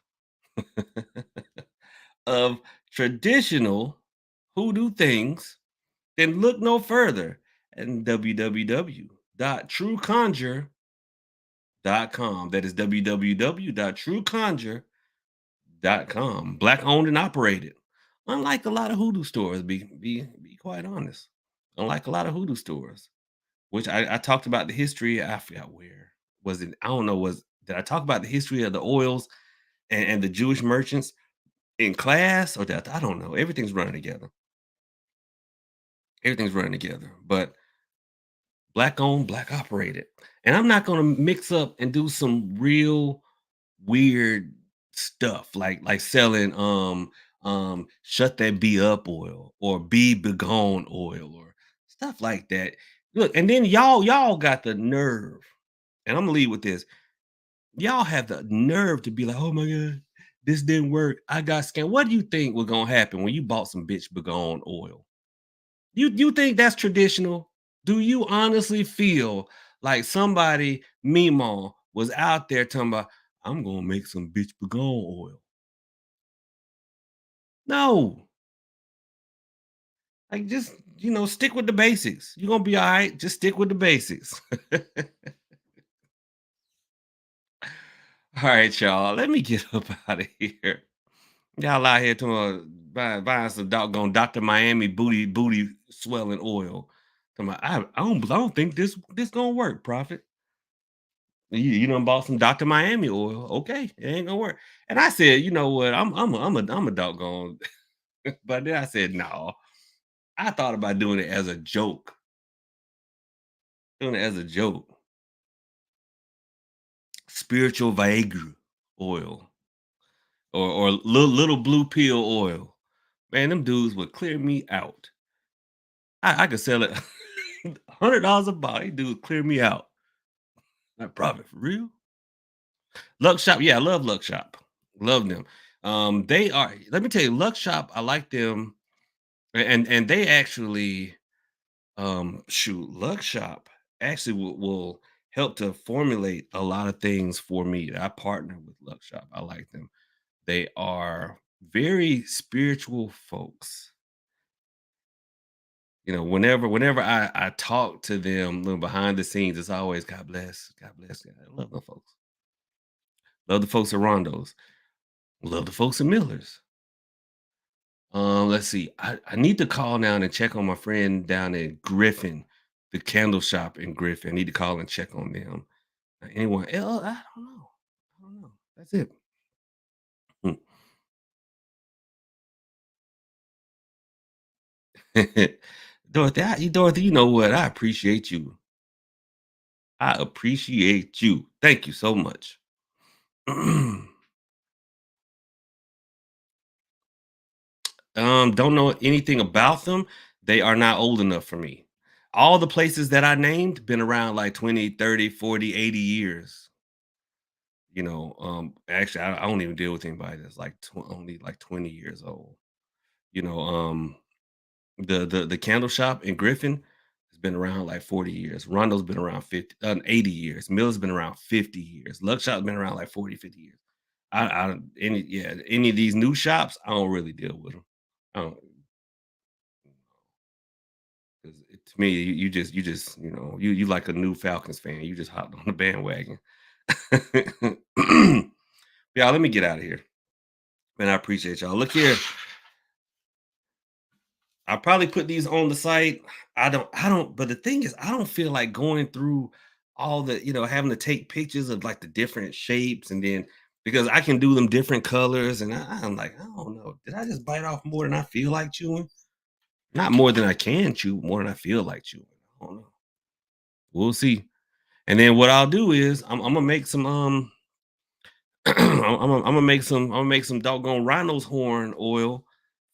of traditional hoodoo things, then look no further at www.trueconjure.com. That is www.trueconjure.com. Black owned and operated. Unlike a lot of hoodoo stores, be quite honest. Unlike a lot of hoodoo stores, which I talked about the history. I forgot where was it. I don't know. Did I talk about the history of the oils and the Jewish merchants in class, or that I don't know. Everything's running together. Everything's running together. But black owned, black operated, and I'm not going to mix up and do some real weird stuff like selling shut that bee up oil or bee begone oil or stuff like that. Look, and then y'all got the nerve, and I'm gonna leave with this. Y'all have the nerve to be like, oh my god, this didn't work. I got scammed. What do you think was gonna happen when you bought some bitch begone oil? You think that's traditional? Do you honestly feel like somebody, Mimo, was out there talking about, I'm gonna make some bitch begone oil? No. Like just stick with the basics. You're gonna be all right. Just stick with the basics. All right, y'all. Let me get up out of here. Y'all out here talking about buying some doggone Dr. Miami booty swelling oil. Talking about, I don't think this gonna work, Prophet. You done bought some Dr. Miami oil. Okay, it ain't gonna work. And I said, you know what? I'm a doggone. But then I said, no. I thought about doing it as a joke. Doing it as a joke. Spiritual Viagra oil or little blue pill oil. Man, them dudes would clear me out. I could sell it $100 a bottle. These dudes clear me out. That profit for real. Luck Shop, yeah, I love Luck Shop. Love them. They are. Let me tell you, Luck Shop. I like them, and they actually, shoot, Luck Shop actually will help to formulate a lot of things for me. I partner with Luck Shop. I like them. They are very spiritual folks. Whenever I talk to them, behind the scenes, it's always God bless, God bless. I love them folks. Love the folks at Rondo's. Love the folks at Miller's. Let's see. I need to call now and check on my friend down at Griffin, the candle shop in Griffin. I need to call and check on them. Anyone else? I don't know. I don't know. That's it. Hmm. Dorothy, you know what? I appreciate you. I appreciate you. Thank you so much. Don't know anything about them. They are not old enough for me. All the places that I named been around like 20, 30, 40, 80 years. Actually, I don't even deal with anybody that's like only like 20 years old. You know, the candle shop in Griffin has been around like 40 years. Rondo's been around 80 years. Mill's been around 50 years. Luck Shop's been around like 40, 50 years. I don't any of these new shops, I don't really deal with them. I don't 'cause to me, you like a new Falcons fan. You just hopped on the bandwagon. Yeah, let me get out of here. Man, I appreciate y'all. Look here. I probably put these on the site. I don't, but the thing is, I don't feel like going through all having to take pictures of like the different shapes and then because I can do them different colors and I'm like, I don't know. Did I just bite off more than I feel like chewing? Not more than I can chew, more than I feel like chewing. I don't know. We'll see. And then what I'll do is I'm gonna make some I'm gonna make some doggone rhino's horn oil,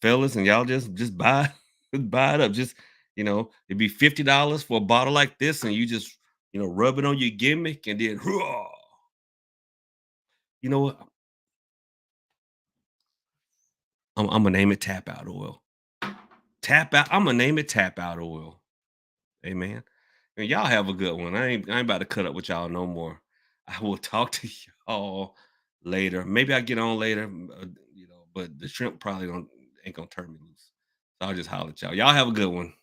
fellas, and y'all just buy buy it up. Just it'd be $50 for a bottle like this, and you just rub it on your gimmick, and then you know what? I'm gonna name it tap out oil. Tap out. I'm gonna name it tap out oil. Amen. And y'all have a good one. I ain't about to cut up with y'all no more. I will talk to y'all later. Maybe I get on later, but the shrimp probably don't ain't gonna turn me loose. So I'll just holler at y'all. Y'all have a good one.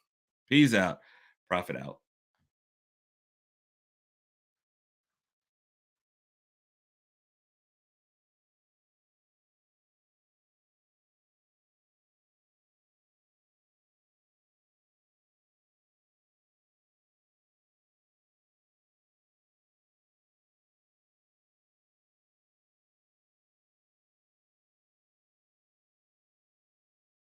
Peace out. Profit out.